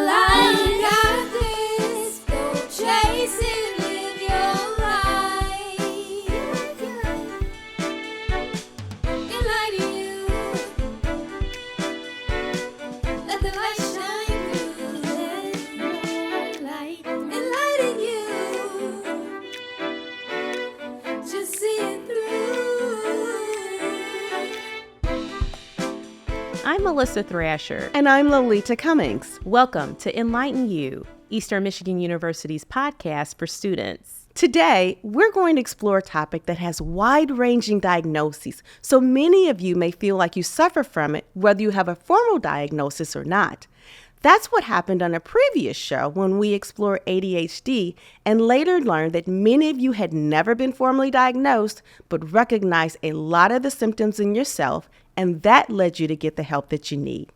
your life. You got this. Go chase it, live your life. Enlighten you. Let the light shine through. Light. Enlighten you. Just see it through. I'm Melissa Thrasher. And I'm Lolita Cummings. Welcome to Enlighten U, Eastern Michigan University's podcast for students. Today, we're going to explore a topic that has wide-ranging diagnoses, so many of you may feel like you suffer from it, whether you have a formal diagnosis or not. That's what happened on a previous show when we explored ADHD and later learned that many of you had never been formally diagnosed, but recognized a lot of the symptoms in yourself, and that led you to get the help that you need.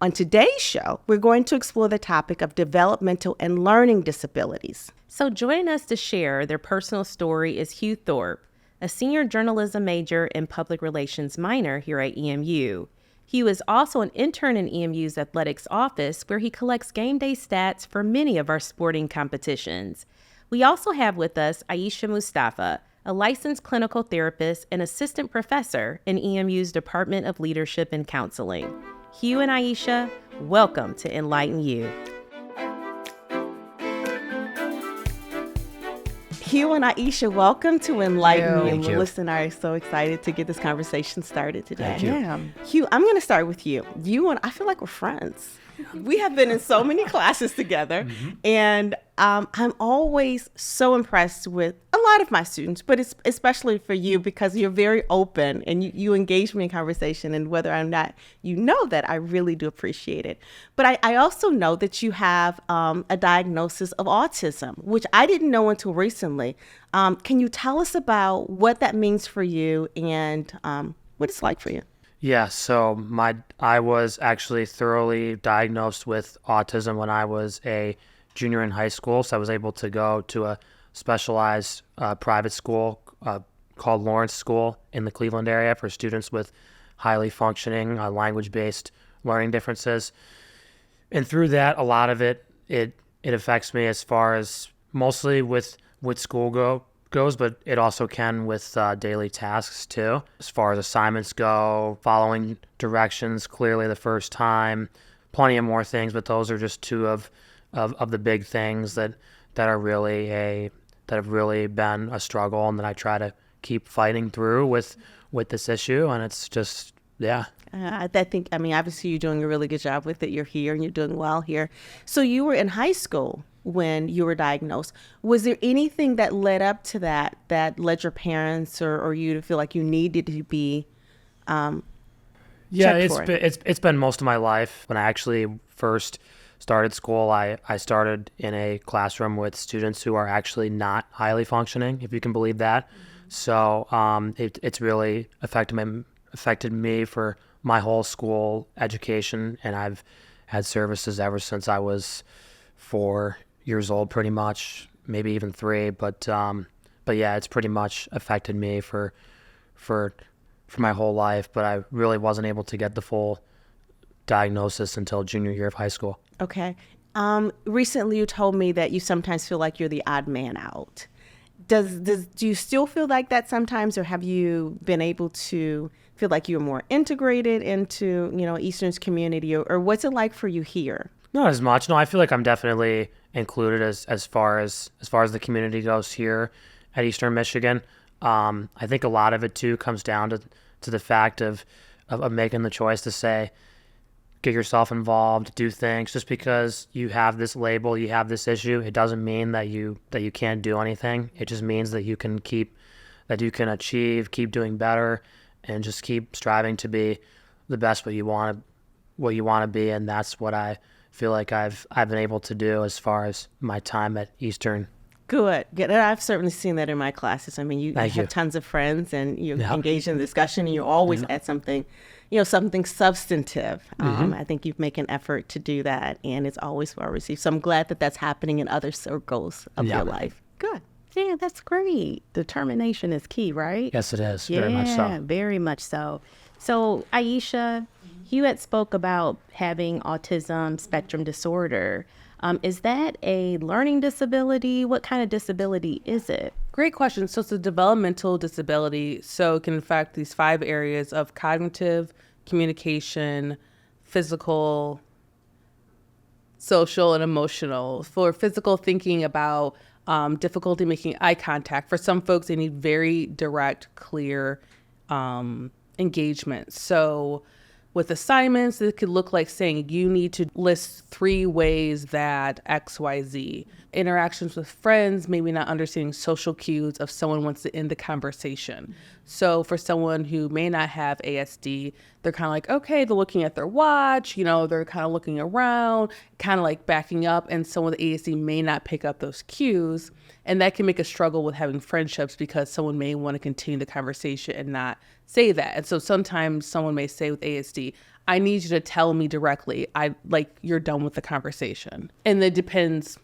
On today's show, we're going to explore the topic of developmental and learning disabilities. So joining us to share their personal story is Hugh Thorp, a senior journalism major and public relations minor here at EMU. Hugh is also an intern in EMU's athletics office, where he collects game day stats for many of our sporting competitions. We also have with us Aesha Mustafa, a licensed clinical therapist and assistant professor in EMU's Department of Leadership and Counseling. Hugh and Aesha, welcome to Enlighten U. Hugh and Aesha, welcome to Enlighten You. Thank you. Melissa and I are so excited to get this conversation started today. Thank you. Yeah. Hugh, I'm going to start with you. You and I feel like we're friends. We have been in so many classes together, and I'm always so impressed with a lot of my students, but it's especially for you because you're very open and you engage me in conversation, and whether or not you know that, I really do appreciate it. But I also know that you have a diagnosis of autism, which I didn't know until recently. Can you tell us about what that means for you and what it's like for you? Yeah, so I was actually thoroughly diagnosed with autism when I was a junior in high school. So I was able to go to a specialized private school called Lawrence School in the Cleveland area for students with highly functioning language-based learning differences. And through that, a lot of it affects me as far as mostly with school goes, but it also can with daily tasks too. As far as assignments go, following directions clearly the first time, plenty of more things, but those are just two of the big things that have really been a struggle, and that I try to keep fighting through with this issue. And it's just, yeah. I think, obviously you're doing a really good job with it. You're here and you're doing well here. So you were in high school when you were diagnosed. Was there anything that led up to that led your parents or you to feel like you needed to be Yeah, checked for it? it's been most of my life. When I actually first started school, I started in a classroom with students who are actually not highly functioning, if you can believe that. So it's really affected me for my whole school education, and I've had services ever since I was 4 years old, pretty much, maybe even 3. But yeah, it's pretty much affected me for my whole life. But I really wasn't able to get the full diagnosis until junior year of high school. Okay. Recently you told me that you sometimes feel like you're the odd man out. Do you still feel like that sometimes, or have you been able to feel like you're more integrated into, Eastern's community, or what's it like for you here? Not as much. No, I feel like I'm definitely included as far as the community goes here at Eastern Michigan. I think a lot of it too comes down to the fact of making the choice to say, get yourself involved, do things. Just because you have this label, you have this issue, it doesn't mean that you can't do anything. It just means that you can achieve, keep doing better, and just keep striving to be the best what you want to be. And that's what I feel like I've been able to do as far as my time at Eastern. Good. I've certainly seen that in my classes. You Thank have you. tons of friends, and you engage in discussion, and you always add something, something substantive. I think you make an effort to do that, and it's always well received. So I'm glad that that's happening in other circles of your life. Good. Yeah, that's great. Determination is key, right? Yes, it is. Yeah, Very much so. very much so. So, Aesha, Hugh had spoke about having autism spectrum disorder. Is that a learning disability? What kind of disability is it? Great question. So it's a developmental disability. So it can affect these 5 areas of cognitive, communication, physical, social, and emotional. For physical, thinking about difficulty making eye contact. For some folks, they need very direct, clear engagement. So with assignments, it could look like saying you need to list 3 ways that X, Y, Z. Interactions with friends, maybe not understanding social cues of someone wants to end the conversation. So for someone who may not have ASD, they're kind of like, okay, they're looking at their watch, they're kind of looking around, kind of like backing up, and someone with ASD may not pick up those cues. And that can make a struggle with having friendships because someone may want to continue the conversation and not say that. And so sometimes someone may say with ASD, I need you to tell me directly, you're done with the conversation. And it depends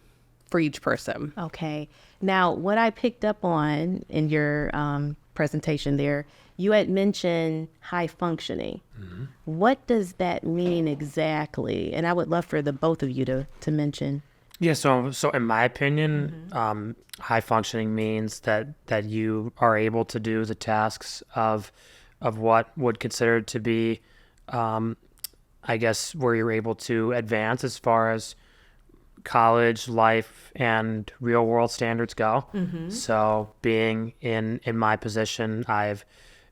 for each person. Okay. Now, what I picked up on in your presentation there, you had mentioned high functioning. What does that mean exactly? And I would love for the both of you to mention. Yeah, so in my opinion, high functioning means that you are able to do the tasks of what would consider to be, I guess, where you're able to advance as far as college life and real world standards go. So being in my position, I've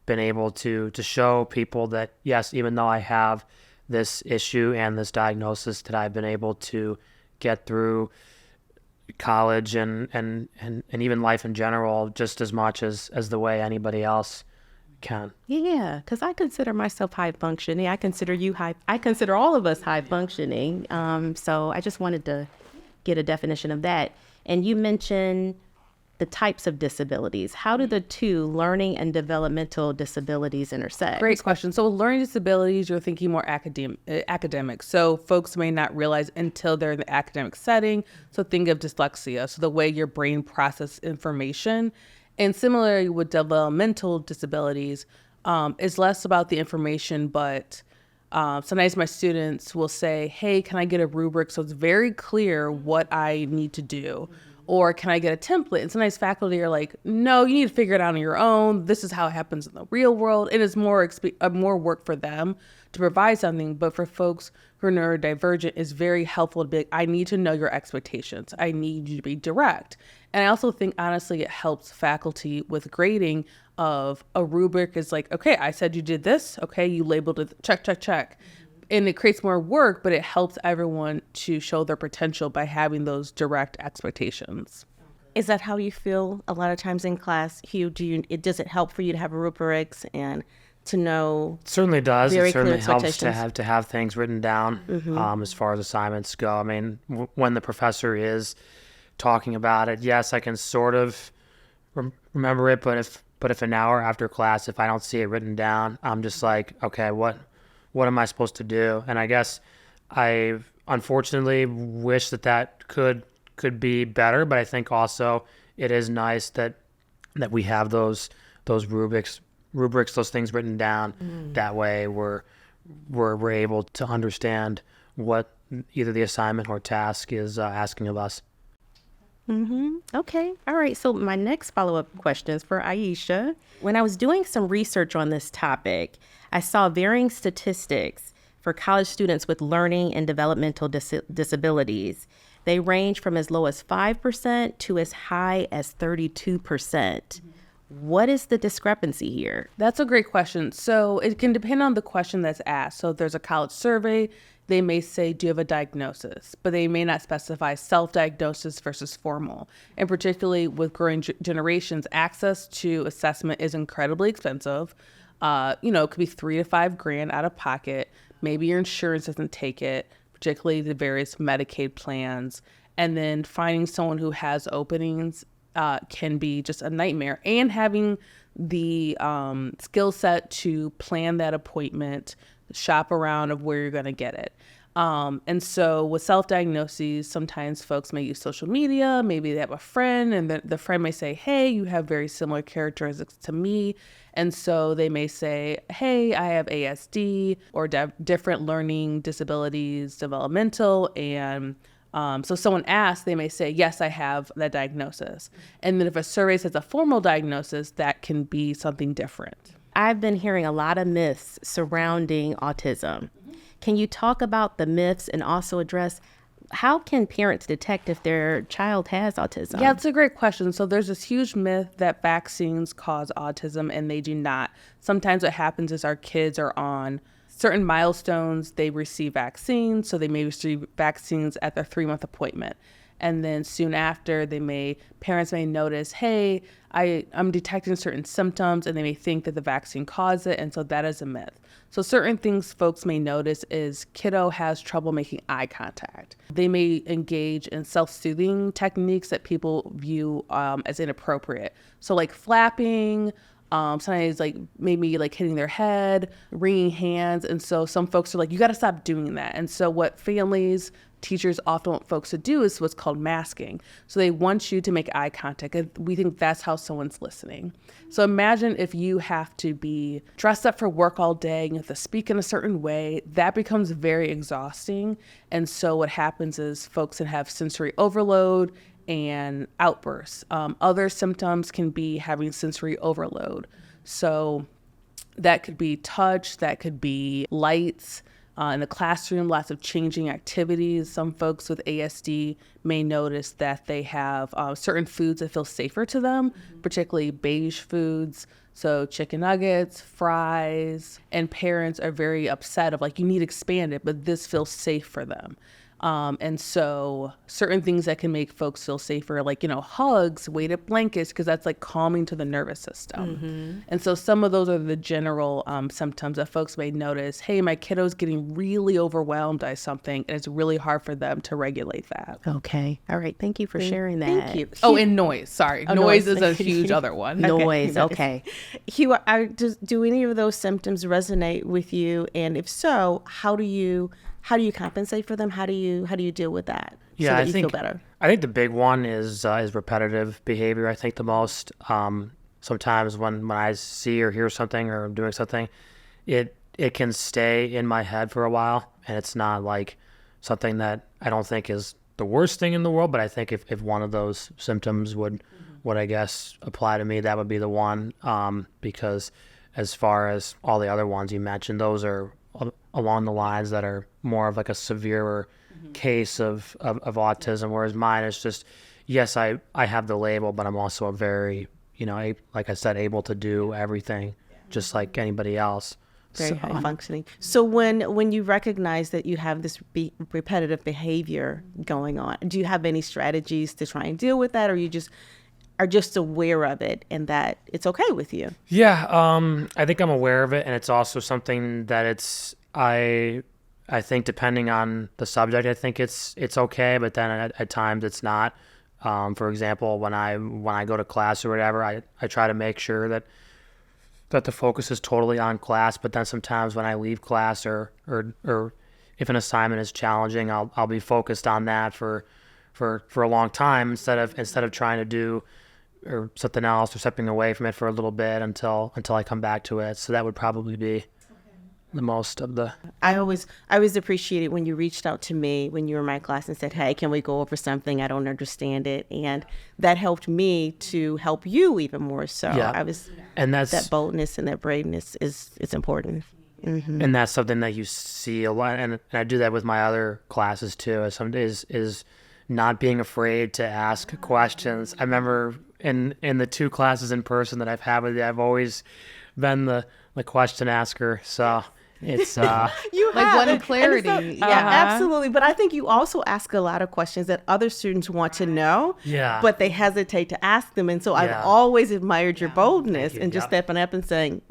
been able to show people that yes, even though I have this issue and this diagnosis, that I've been able to get through college and even life in general just as much as the way anybody else can. Yeah, because I consider myself high functioning. I consider all of us high functioning. So I just wanted to get a definition of that. And you mentioned the types of disabilities. How do the two, learning and developmental disabilities, intersect? Great question. So with learning disabilities, you're thinking more academic. So folks may not realize until they're in the academic setting. So think of dyslexia. So the way your brain processes information. And similarly with developmental disabilities, is less about the information, but sometimes my students will say, hey, can I get a rubric so it's very clear what I need to do? Or can I get a template? And sometimes faculty are like, no, you need to figure it out on your own. This is how it happens in the real world. It is more work for them to provide something. But for folks who are neurodivergent, it's very helpful to be, I need to know your expectations. I need you to be direct. And I also think, honestly, it helps faculty with grading of a rubric is like, okay, I said you did this. Okay, you labeled it, check, check, check. And it creates more work, but it helps everyone to show their potential by having those direct expectations. Is that how you feel a lot of times in class, Hugh? Does it help for you to have rubrics and to know? It certainly does. Very It certainly clear helps to expectations. have things written down as far as assignments go. I mean, when the professor is talking about it, yes, I can sort of remember it, but if an hour after class, if I don't see it written down, I'm just like, okay, what am I supposed to do? And I guess I unfortunately wish that could be better, but I think also it is nice that we have those rubrics, those things written down. That way we're able to understand what either the assignment or task is asking of us. Okay. All right. So my next follow-up question is for Aesha. When I was doing some research on this topic, I saw varying statistics for college students with learning and developmental disabilities. They range from as low as 5% to as high as 32%. What is the discrepancy here? That's a great question. So it can depend on the question that's asked. So if there's a college survey, they may say, do you have a diagnosis? But they may not specify self-diagnosis versus formal. And particularly with growing generations, access to assessment is incredibly expensive. It could be $3,000 to $5,000 out of pocket. Maybe your insurance doesn't take it, particularly the various Medicaid plans. And then finding someone who has openings can be just a nightmare. And having the skill set to plan that appointment, shop around of where you're going to get it. And so with self-diagnoses, sometimes folks may use social media. Maybe they have a friend, and the friend may say, hey, you have very similar characteristics to me. And so they may say, hey, I have ASD or different learning disabilities, developmental. And so someone asks, they may say, yes, I have that diagnosis. And then if a survey says a formal diagnosis, that can be something different. I've been hearing a lot of myths surrounding autism. Can you talk about the myths and also address how can parents detect if their child has autism? Yeah, it's a great question. So there's this huge myth that vaccines cause autism, and they do not. Sometimes what happens is our kids are on certain milestones, they receive vaccines. So they may receive vaccines at their 3-month appointment. And then soon after, parents may notice, hey, I'm detecting certain symptoms, and they may think that the vaccine caused it. And so that is a myth. So certain things folks may notice is kiddo has trouble making eye contact. They may engage in self-soothing techniques that people view as inappropriate. So like flapping, sometimes like maybe like hitting their head, wringing hands. And so some folks are like, you got to stop doing that. And so what teachers often want folks to do is what's called masking. So they want you to make eye contact, and we think that's how someone's listening. So imagine if you have to be dressed up for work all day and you have to speak in a certain way, that becomes very exhausting. And so what happens is folks can have sensory overload and outbursts. Other symptoms can be having sensory overload. So that could be touch, that could be lights. In the classroom, lots of changing activities. Some folks with ASD may notice that they have certain foods that feel safer to them, particularly beige foods. So chicken nuggets, fries, and parents are very upset of like, you need to expand it, but this feels safe for them. And so certain things that can make folks feel safer, like, hugs, weighted blankets, because that's like calming to the nervous system. And so some of those are the general symptoms that folks may notice. Hey, my kiddo's getting really overwhelmed by something, and it's really hard for them to regulate that. Okay. All right. Thank you for sharing that. Thank you. Oh, and noise. Sorry. Noise is a huge other one. Noise. Okay. Hugh, do any of those symptoms resonate with you? And if so, how do you compensate for them? How do you deal with that? Yeah, so that I you think feel better. I think the big one is repetitive behavior. I think the most. Sometimes when I see or hear something or I'm doing something, it can stay in my head for a while, and it's not like something that I don't think is the worst thing in the world. But I think if one of those symptoms would I guess apply to me, that would be the one. Because as far as all the other ones you mentioned, those are along the lines that are more of like a severe case of autism, whereas mine is just, yes, I have the label, but I'm also a very, like I said, able to do everything just like anybody else. Very high functioning. So when you recognize that you have this repetitive behavior going on, do you have any strategies to try and deal with that, or you just are just aware of it and that it's okay with you? Yeah, I think I'm aware of it, and it's also something that I think depending on the subject, I think it's okay, but then at times it's not. For example, when I go to class or whatever, I try to make sure that the focus is totally on class, but then sometimes when I leave class or if an assignment is challenging, I'll be focused on that for a long time instead of trying to do or something else or stepping away from it for a little bit until I come back to it. So that would probably be the most of the. I always appreciated when you reached out to me when you were in my class and said, hey, can we go over something? I don't understand it. And that helped me to help you even more. So and that's that boldness and that braveness it's important. Mm-hmm. And that's something that you see a lot. And I do that with my other classes too, is not being afraid to ask questions. I remember in the 2 classes in person that I've had with you, I've always been the question asker. So it's you like have wanting clarity. Yeah, absolutely. But I think you also ask a lot of questions that other students want to know, but they hesitate to ask them. And so I've always admired your boldness and just stepping up and saying,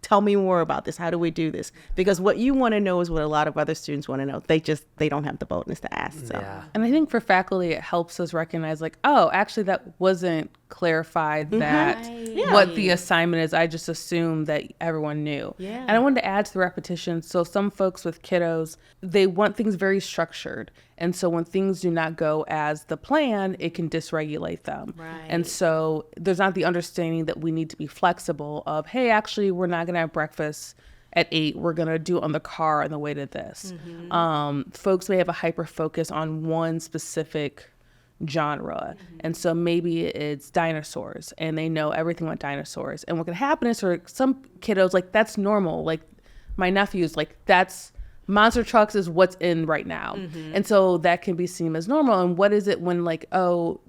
tell me more about this. How do we do this? Because what you want to know is what a lot of other students want to know. They don't have the boldness to ask. So. And I think for faculty, it helps us recognize like, oh, actually that wasn't clarified that what the assignment is. I just assumed that everyone knew. Yeah. And I wanted to add to the repetition. So some folks with kiddos, they want things very structured. And so when things do not go as the plan, it can dysregulate them. Right. And so there's not the understanding that we need to be flexible of, hey, actually, we're not going to have breakfast at 8, we're going to do it on the car on the way to this. Folks may have a hyper focus on one specific genre. And so maybe it's dinosaurs and they know everything about dinosaurs. And what can happen is for some kiddos, like that's normal. Like my nephew's like, that's monster trucks is what's in right now. And so that can be seen as normal. And what is it when like, oh,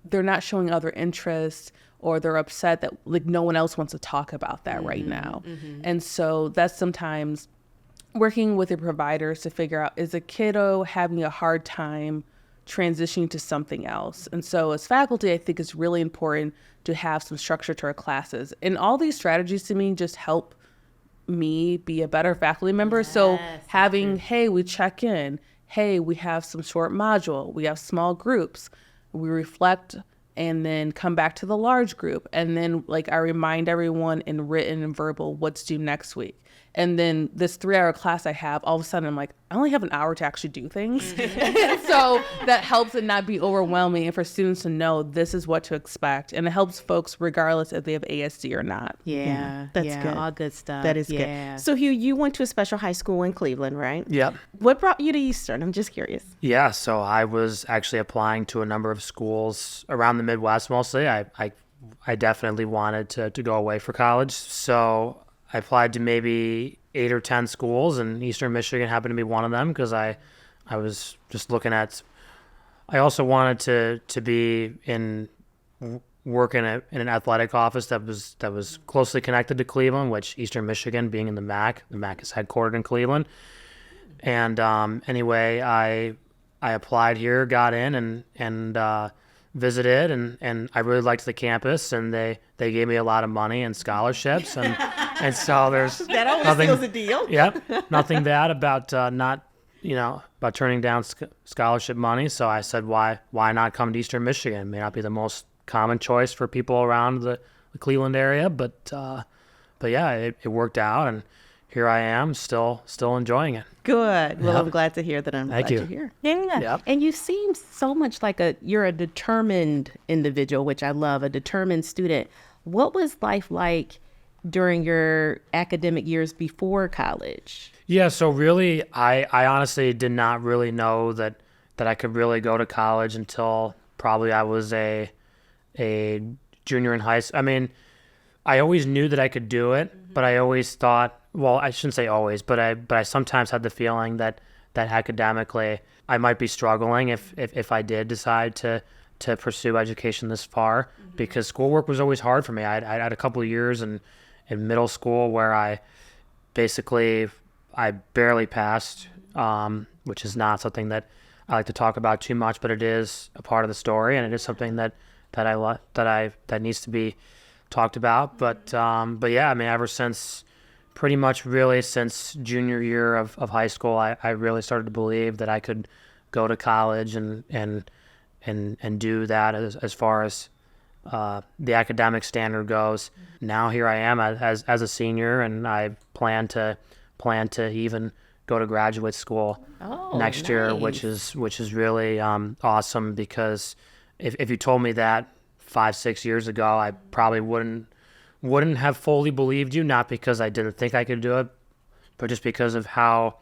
they're not showing other interests or they're upset that like no one else wants to talk about that right now. And so that's sometimes working with your providers to figure out, is a kiddo having a hard time transitioning to something else? And so as faculty, I think it's really important to have some structure to our classes. And all these strategies to me just help me be a better faculty member. So having, hey, we check in. Hey, we have some short module. We have small groups. We reflect and then come back to the large group. And then like I remind everyone in written and verbal what's due next week. And then this 3-hour class I have, all of a sudden I'm like, I only have an hour to actually do things. So that helps it not be overwhelming and for students to know this is what to expect. And it helps folks regardless if they have ASD or not. That's good. All good stuff. That is yeah. good. So Hugh, you went to a special high school in Cleveland, right? Yep. What brought you to Eastern? I'm just curious. Yeah, so I was actually applying to a number of schools around the Midwest mostly. I definitely wanted to go away for college. So I applied to maybe 8 or 10 schools, and Eastern Michigan happened to be one of them because I was just looking at. I also wanted to be work in an athletic office that was closely connected to Cleveland, which Eastern Michigan being in the MAC is headquartered in Cleveland. And anyway, I applied here, got in, and visited, and I really liked the campus, and they gave me a lot of money and scholarships, and so there's That always nothing, seals a deal. Yep, nothing bad about about turning down scholarship money. So I said, why not come to Eastern Michigan? It may not be the most common choice for people around the Cleveland area, but yeah, it worked out, and here I am, still enjoying it. Good. Well, Yep. I'm glad to hear that. I'm Thank glad you. you're here. Yeah. Yep. And you seem so much like you're a determined individual, which I love, a determined student. What was life like during your academic years before college? Yeah, so really, I honestly did not really know that I could really go to college until probably I was a junior in high school. I mean, I always knew that I could do it, but I always thought, well, I shouldn't say always, but I sometimes had the feeling that academically I might be struggling if I did decide to pursue education this far, because schoolwork was always hard for me. I had a couple of years in middle school where I barely passed, which is not something that I like to talk about too much, but it is a part of the story, and it is something that needs to be talked about. But yeah, I mean, ever since pretty much really since junior year of high school, I really started to believe that I could go to college and do that as far as the academic standard goes. Now here I am as a senior, and I plan to even go to graduate school next year, which is really awesome, because if you told me that 5-6 years ago, I probably wouldn't have fully believed you, not because I didn't think I could do it, but just because of how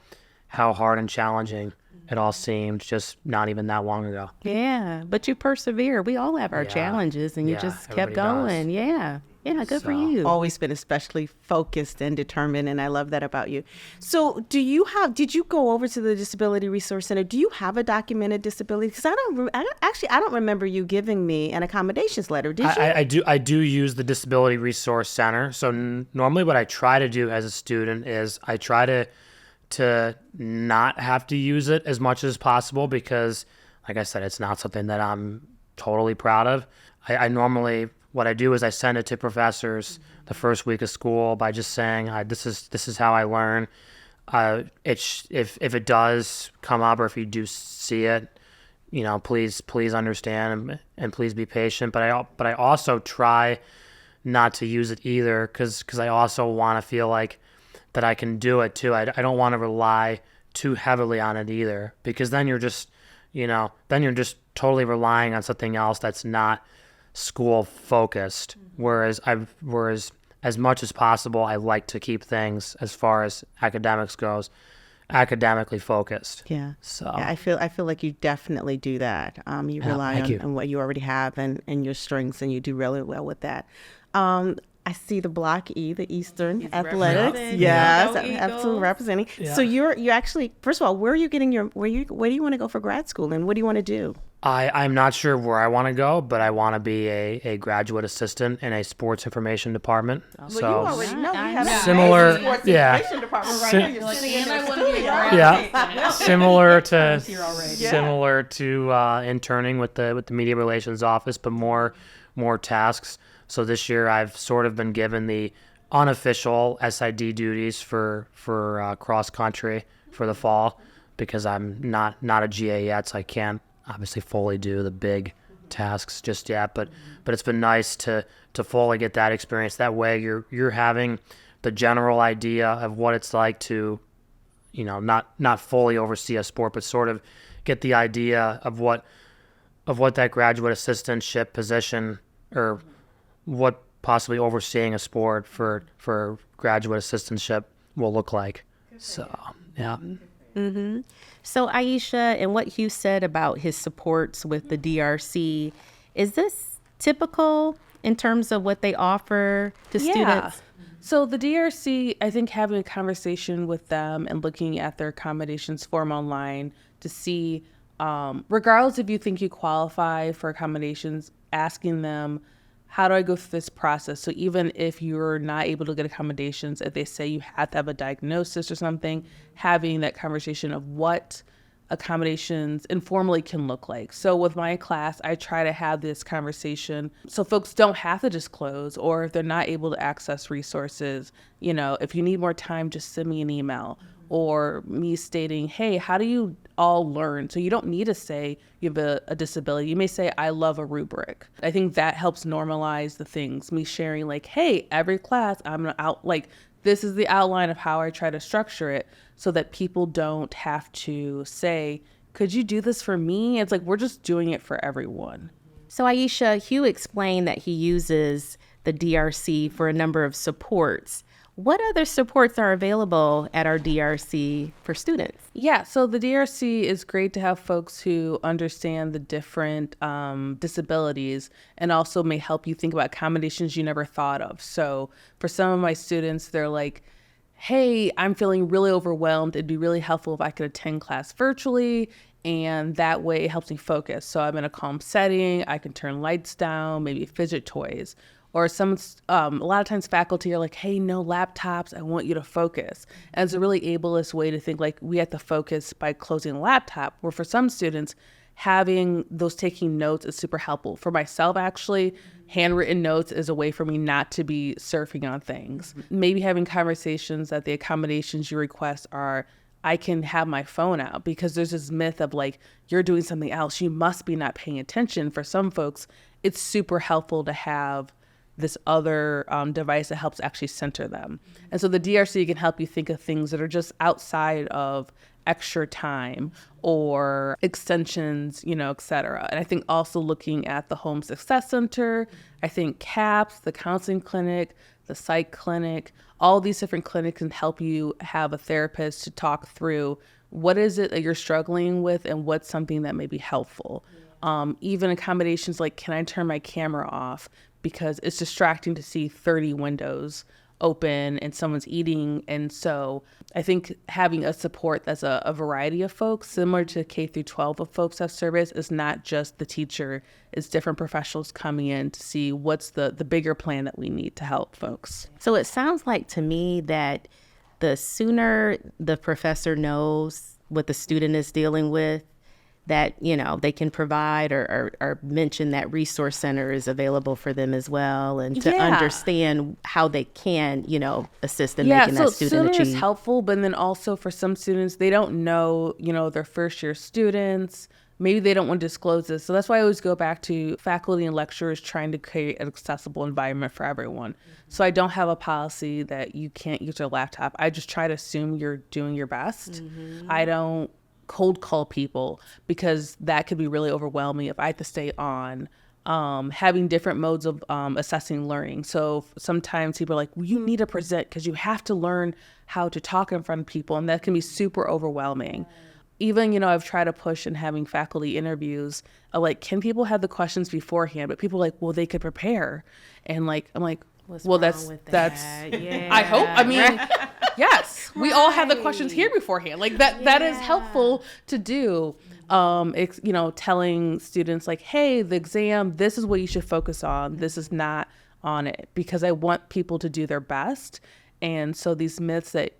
hard and challenging it all seemed just not even that long ago. Yeah, but you persevere. We all have our Yeah. challenges, and you Yeah, just kept everybody going. does. Yeah, good for So- you. Always been especially focused and determined, and I love that about you. So did you go over to the Disability Resource Center? Do you have a documented disability? Because I don't remember you giving me an accommodations letter. Did you? I do use the Disability Resource Center. So normally what I try to do as a student is I try to not have to use it as much as possible, because like I said, it's not something that I'm totally proud of. I normally, what I do is I send it to professors the first week of school by just saying, this is how I learn. If it does come up, or if you do see it, please understand and please be patient. But I also try not to use it either because I also want to feel like that I can do it too. I don't want to rely too heavily on it either, because then you're just totally relying on something else that's not school focused. Whereas as much as possible, I like to keep things, as far as academics goes, academically focused. Yeah. So Yeah, I feel like you definitely do that. You rely thank you. on what you already have and your strengths, and you do really well with that. I see the block E, the Eastern Athletics. representing. Yes, Go Eagles. absolutely representing. Yeah. So you actually, first of all, where are you getting where do you want to go for grad school, and what do you want to do? I'm not sure where I want to go, but I want to be a graduate assistant in a sports information department. Well, So you already know we have a Similar- amazing sports yeah. information department right Sim- now. You're sitting in and I the wanna be a studio. grad yeah, similar to Yeah. similar to interning with the media relations office, but more tasks. So this year I've sort of been given the unofficial SID duties for cross country for the fall, because I'm not a GA yet, so I can't obviously fully do the big tasks just yet. But it's been nice to fully get that experience. That way you're having the general idea of what it's like to, not fully oversee a sport, but sort of get the idea of what that graduate assistantship position, or what possibly overseeing a sport for graduate assistantship will look like. So, yeah. So Aesha, and what Hugh said about his supports with the DRC, is this typical in terms of what they offer to students? So the DRC, I think having a conversation with them and looking at their accommodations form online to see, regardless if you think you qualify for accommodations, asking them, how do I go through this process? So even if you're not able to get accommodations, if they say you have to have a diagnosis or something, having that conversation of what accommodations informally can look like. So with my class, I try to have this conversation so folks don't have to disclose, or if they're not able to access resources, if you need more time, just send me an email. Or me stating, hey, how do you all learn? So you don't need to say you have a disability. You may say, I love a rubric. I think that helps normalize the things. Me sharing like, hey, every class, this is the outline of how I try to structure it, so that people don't have to say, could you do this for me? It's like, we're just doing it for everyone. So Aesha, Hugh explained that he uses the DRC for a number of supports. What other supports are available at our DRC for students? Yeah, so the DRC is great to have folks who understand the different disabilities, and also may help you think about accommodations you never thought of. So for some of my students, they're like, hey, I'm feeling really overwhelmed. It'd be really helpful if I could attend class virtually, and that way it helps me focus. So I'm in a calm setting, I can turn lights down, maybe fidget toys. Or a lot of times faculty are like, hey, no laptops, I want you to focus. And it's a really ableist way to think, like, we have to focus by closing the laptop, where for some students, having those taking notes is super helpful. For myself, actually, handwritten notes is a way for me not to be surfing on things. Maybe having conversations that the accommodations you request are, I can have my phone out, because there's this myth of like, you're doing something else, you must be not paying attention. For some folks, it's super helpful to have this other device that helps actually center them. And so the DRC can help you think of things that are just outside of extra time or extensions, et cetera. And I think also looking at the Home Success Center, I think CAPS, the counseling clinic, the psych clinic, all these different clinics can help you have a therapist to talk through what is it that you're struggling with and what's something that may be helpful. Even accommodations like, can I turn my camera off? Because it's distracting to see 30 windows open and someone's eating. And so I think having a support that's a variety of folks, similar to K through 12 of folks have service, is not just the teacher, it's different professionals coming in to see what's the bigger plan that we need to help folks. So it sounds like to me that the sooner the professor knows what the student is dealing with, that, they can provide or mention that resource center is available for them as well, and to understand how they can, assist in making that student sooner achieve. is helpful, but then also for some students, they don't know, their first year students, maybe they don't want to disclose this. So that's why I always go back to faculty and lecturers trying to create an accessible environment for everyone. So I don't have a policy that you can't use your laptop. I just try to assume you're doing your best. I don't cold call people because that could be really overwhelming if I have to stay on. Having different modes of assessing learning. So sometimes people are like, well, you need to present because you have to learn how to talk in front of people. And that can be super overwhelming. Even, I've tried to push in having faculty interviews, like, can people have the questions beforehand? But people are like, well, they could prepare. And I'm like, well, that's Yeah. I hope. I mean, yes, we all have the questions here beforehand. Like that is helpful to do. It's, telling students like, hey, the exam, this is what you should focus on. This is not on it, because I want people to do their best. And so these myths that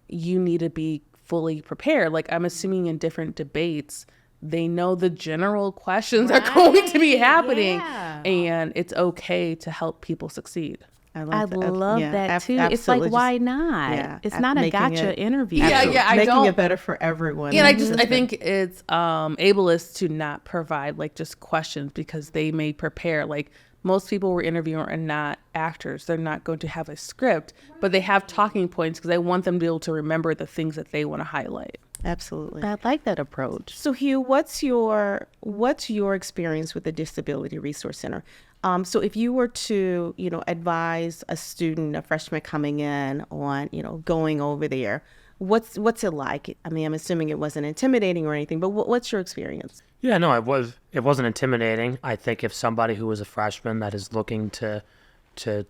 you need to be fully prepared, like I'm assuming in different debates, they know the general questions are going to be happening, and it's okay to help people succeed. I love that too. It's like, why not? It's not a gotcha interview. Making it better for everyone. And I think it's ableist to not provide like just questions, because they may prepare. Like most people we're interviewing are not actors. They're not going to have a script, but they have talking points because I want them to be able to remember the things that they want to highlight. Absolutely. I like that approach. So Hugh, what's your experience with the Disability Resource Center? So if you were to, advise a student, a freshman coming in on, going over there, what's it like? I mean, I'm assuming it wasn't intimidating or anything, but what's your experience? Yeah, no, it wasn't intimidating. I think if somebody who was a freshman that is looking to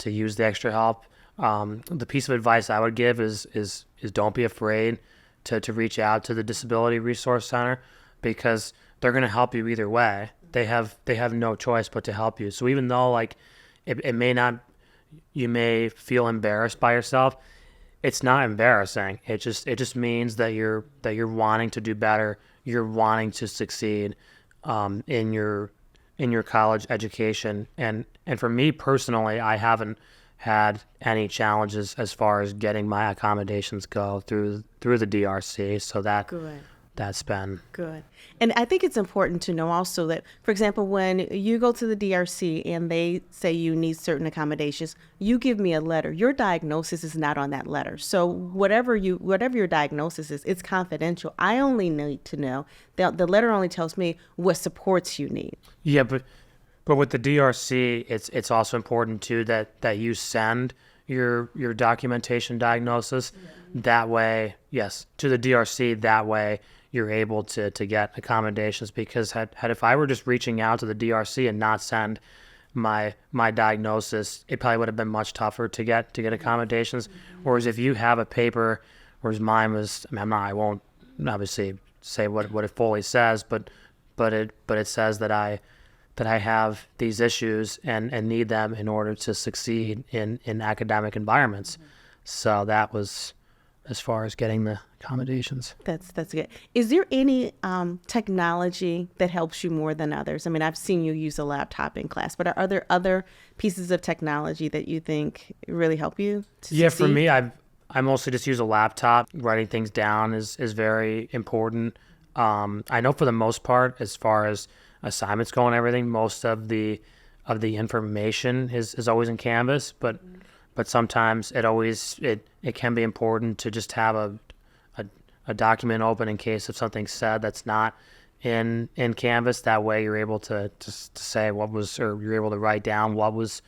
use the extra help, the piece of advice I would give is don't be afraid to reach out to the Disability Resource Center, because they're going to help you either way. They have no choice but to help you. So even though like it may not, you may feel embarrassed by yourself, it's not embarrassing. It just means that you're wanting to do better. You're wanting to succeed in your college education. And for me personally, I haven't had any challenges as far as getting my accommodations go through the DRC. So that's been good. And I think it's important to know also that, for example, when you go to the DRC and they say you need certain accommodations, you give me a letter. Your diagnosis is not on that letter. So whatever your diagnosis is, it's confidential. I only need to know. The letter only tells me what supports you need. Yeah, but with the DRC, it's also important too that you send your documentation diagnosis. That way, yes, to the DRC. That way you're able to get accommodations, because had if I were just reaching out to the DRC and not send my diagnosis, it probably would have been much tougher to get accommodations. Whereas if you have a paper, whereas mine was, I won't obviously say what it fully says, but it says that I have these issues and need them in order to succeed in academic environments. So that was as far as getting the accommodations. That's good. Is there any technology that helps you more than others? I mean, I've seen you use a laptop in class, but are there other pieces of technology that you think really help you to succeed? For me, I mostly just use a laptop. Writing things down is very important. I know for the most part, as far as assignments go and everything, most of the information is always in Canvas, but sometimes it can be important to just have a document open in case of something said that's not in Canvas. That way you're able to say what was, or you're able to write down what was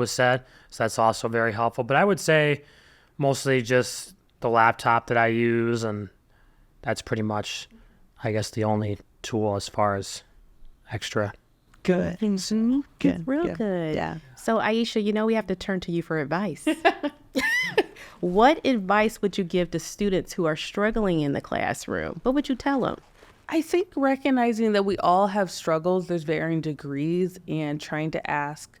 said. So that's also very helpful. But I would say mostly just the laptop that I use, and that's pretty much, I guess, the only tool as far as extra. Good. Good. Real good. Yeah. So Aesha, we have to turn to you for advice. What advice would you give to students who are struggling in the classroom? What would you tell them? I think recognizing that we all have struggles, there's varying degrees, and trying to ask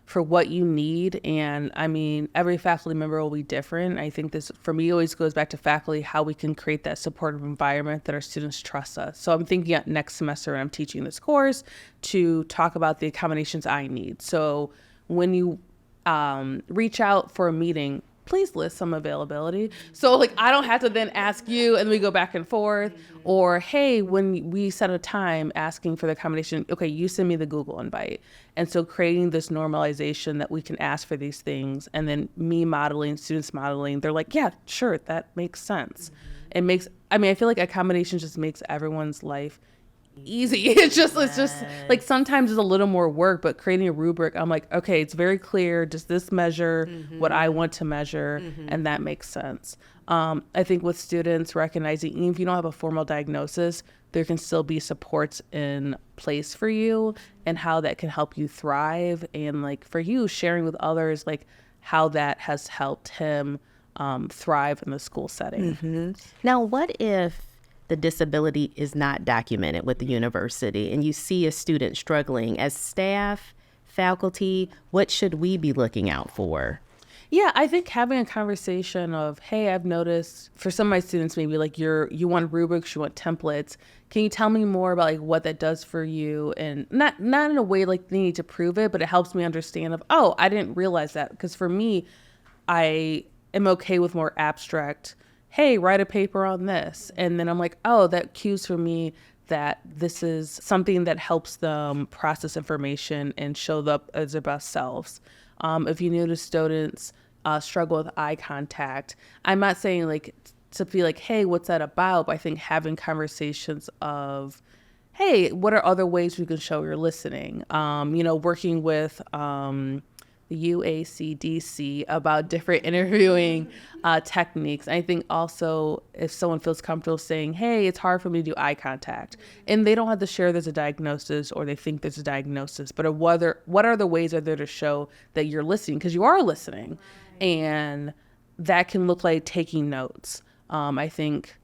for what you need. And I mean, every faculty member will be different. I think this, for me, always goes back to faculty, how we can create that supportive environment that our students trust us. So I'm thinking next semester when I'm teaching this course to talk about the accommodations I need. So when you reach out for a meeting, please list some availability. So like I don't have to then ask you and we go back and forth. Or, hey, when we set a time asking for the accommodation, okay, you send me the Google invite. And so creating this normalization that we can ask for these things, and then me modeling, students modeling, they're like, yeah, sure, that makes sense. It makes, I mean, I feel like accommodation just makes everyone's life easy. It's just like sometimes it's a little more work, but creating a rubric, I'm like, okay, it's very clear. Does this measure what I want to measure? And that makes sense. I think with students recognizing, even if you don't have a formal diagnosis, there can still be supports in place for you and how that can help you thrive. And like for you, sharing with others, like how that has helped him thrive in the school setting. Now, what if the disability is not documented with the university and you see a student struggling? As staff, faculty, what should we be looking out for? Yeah, I think having a conversation of, hey, I've noticed for some of my students, maybe like you want rubrics, you want templates. Can you tell me more about like what that does for you? And not in a way like they need to prove it, but it helps me understand of, oh, I didn't realize that. Because for me, I am okay with more abstract, hey, write a paper on this. And then I'm like, oh, that cues for me that this is something that helps them process information and show up as their best selves. If you notice students struggle with eye contact, I'm not saying like to be like, hey, what's that about? But I think having conversations of, hey, what are other ways we can show you're listening? Working with the UACDC about different interviewing techniques. I think also if someone feels comfortable saying, hey, it's hard for me to do eye contact, and they don't have to share there's a diagnosis or they think there's a diagnosis, but what are the ways are there to show that you're listening? Because you are listening. And that can look like taking notes. I think,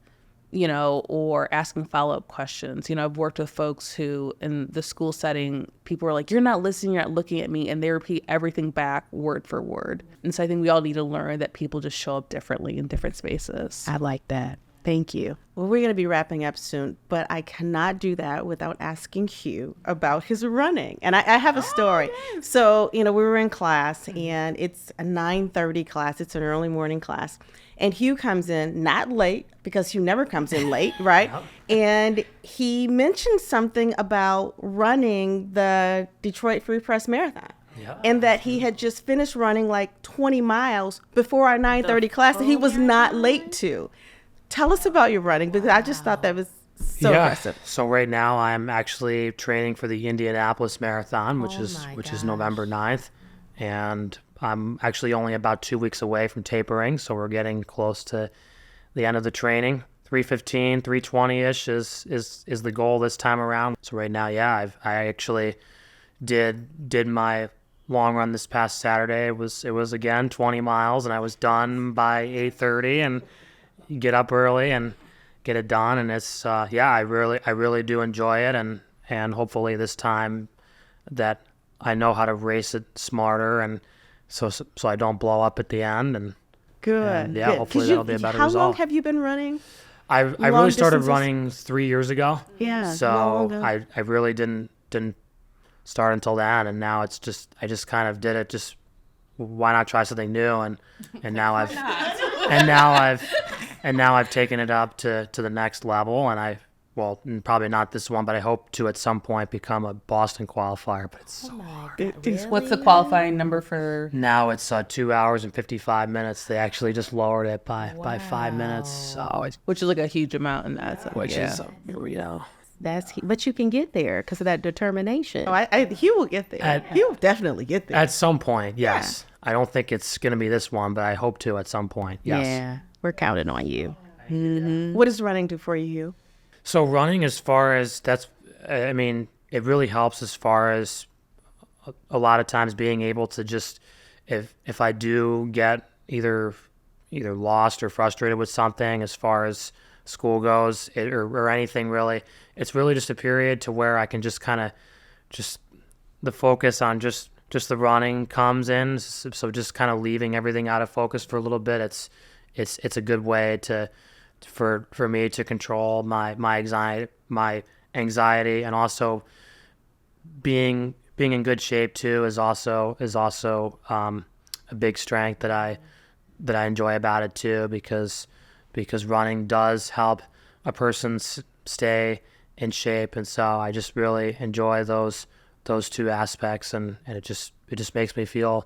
or asking follow-up questions. I've worked with folks who in the school setting, people are like, you're not listening, you're not looking at me. And they repeat everything back word for word. And so I think we all need to learn that people just show up differently in different spaces. I like that. Thank you. Well, we're going to be wrapping up soon, but I cannot do that without asking Hugh about his running. And I have a story. Yes. So, we were in class and it's a 9:30 class. It's an early morning class. And Hugh comes in not late, because Hugh never comes in late, right? Yep. And he mentioned something about running the Detroit Free Press Marathon. Yep. And that he had just finished running like 20 miles before our 9:30 class that he was not late to. Tell us about your running, because I just thought that was so impressive. So right now I'm actually training for the Indianapolis Marathon, which is November 9th. And I'm actually only about 2 weeks away from tapering, so we're getting close to the end of the training. 3:15, 3:20-ish is the goal this time around. So right now, I actually did my long run this past Saturday. It was again 20 miles, and I was done by 8:30. And you get up early and get it done, and it's I really do enjoy it, and hopefully this time that I know how to race it smarter, and so I don't blow up at the end. And good. Good. Hopefully that'll be a better result. How long have you been running? I really started running 3 years ago. Yeah. So I really didn't start until then, and now it's just I just kind of did it. Just why not try something new? And now I've taken it up to the next level, and probably not this one, but I hope to at some point become a Boston qualifier. But it's so hard. Really? What's the qualifying number for? Now it's 2 hours and 55 minutes. They actually just lowered it by 5 minutes. So which is like a huge amount in that. Which is but you can get there because of that determination. Hugh will get there. He will definitely get there. At some point, yes. Yeah. I don't think it's going to be this one, but I hope to at some point. Yes. Yeah, we're counting on you. Mm-hmm. What does running do for you, Hugh? So running, as far as it really helps as far as a lot of times being able to just, if I do get either lost or frustrated with something as far as school goes, or anything really, it's really just a period to where I can just kind of the focus on just the running comes in. So just kind of leaving everything out of focus for a little bit. It's a good way for me to control my anxiety, and also being in good shape too is also a big strength that I enjoy about it too, because running does help a person stay in shape, and so I just really enjoy those two aspects, and it just makes me feel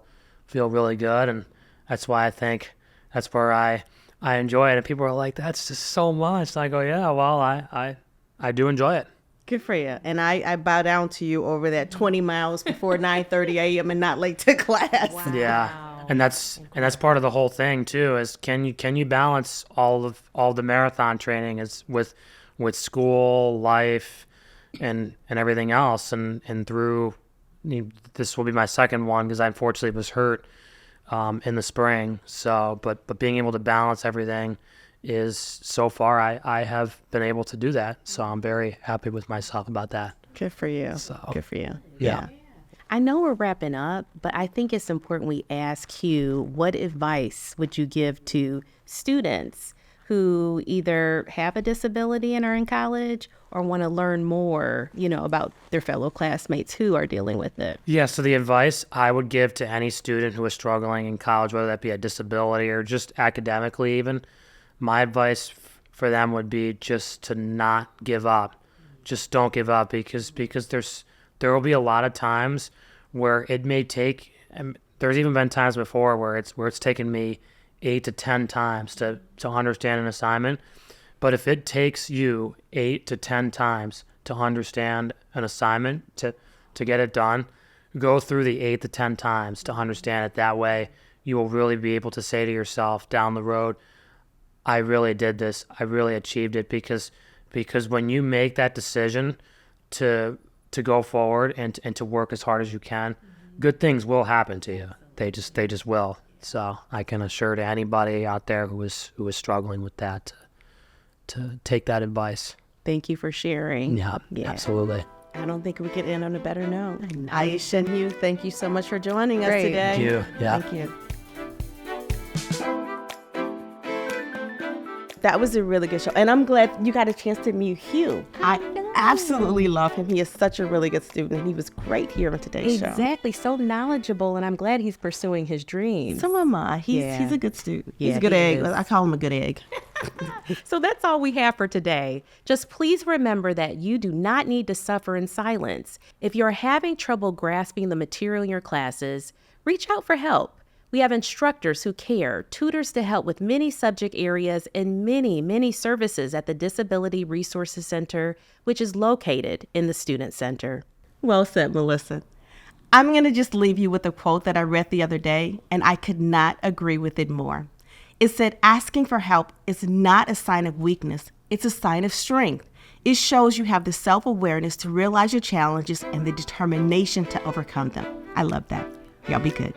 really good, and that's why I think that's where I enjoy it. And people are like, that's just so much. And I go, yeah, well, I do enjoy it. Good for you. And I bow down to you over that 20 miles before 9:30 a.m. and not late to class. Wow. Yeah. And that's part of the whole thing too, is can you balance all the marathon training is with school, life, and everything else, and through, this will be my second one because I unfortunately was hurt in the spring. So, but being able to balance everything is, so far I have been able to do that. So I'm very happy with myself about that. Good for you. So, Good for you. yeah. I know we're wrapping up, but I think it's important we ask Hugh, what advice would you give to students who either have a disability and are in college or want to learn more, about their fellow classmates who are dealing with it? Yeah, so the advice I would give to any student who is struggling in college, whether that be a disability or just academically even, my advice for them would be just to not give up. Just don't give up, because there will be a lot of times where it may take, there's even been times before where it's taken me 8 to 10 times to understand an assignment. But if it takes you 8 to 10 times to understand an assignment, to get it done, go through the 8 to 10 times to understand it. That way you will really be able to say to yourself down the road, I really did this. I really achieved it, because when you make that decision to go forward and to work as hard as you can, good things will happen to you. They just will. So I can assure to anybody out there who is struggling with that to take that advice. Thank you for sharing. Yeah, absolutely. I don't think we could end on a better note. Aesha and Hugh, thank you so much for joining us Great. today. Thank you. Yeah. Thank you. That was a really good show. And I'm glad you got a chance to meet Hugh. I absolutely love him. He is such a really good student. He was great here on today's show. Exactly. So knowledgeable, and I'm glad he's pursuing his dreams. So am I. He's a good student. He's Yeah, a good he egg. is. I call him a good egg. So that's all we have for today. Just please remember that you do not need to suffer in silence. If you're having trouble grasping the material in your classes, reach out for help. We have instructors who care, tutors to help with many subject areas, and many, many services at the Disability Resources Center, which is located in the Student Center. Well said, Melissa. I'm going to just leave you with a quote that I read the other day, and I could not agree with it more. It said, asking for help is not a sign of weakness. It's a sign of strength. It shows you have the self-awareness to realize your challenges and the determination to overcome them. I love that. Y'all be good.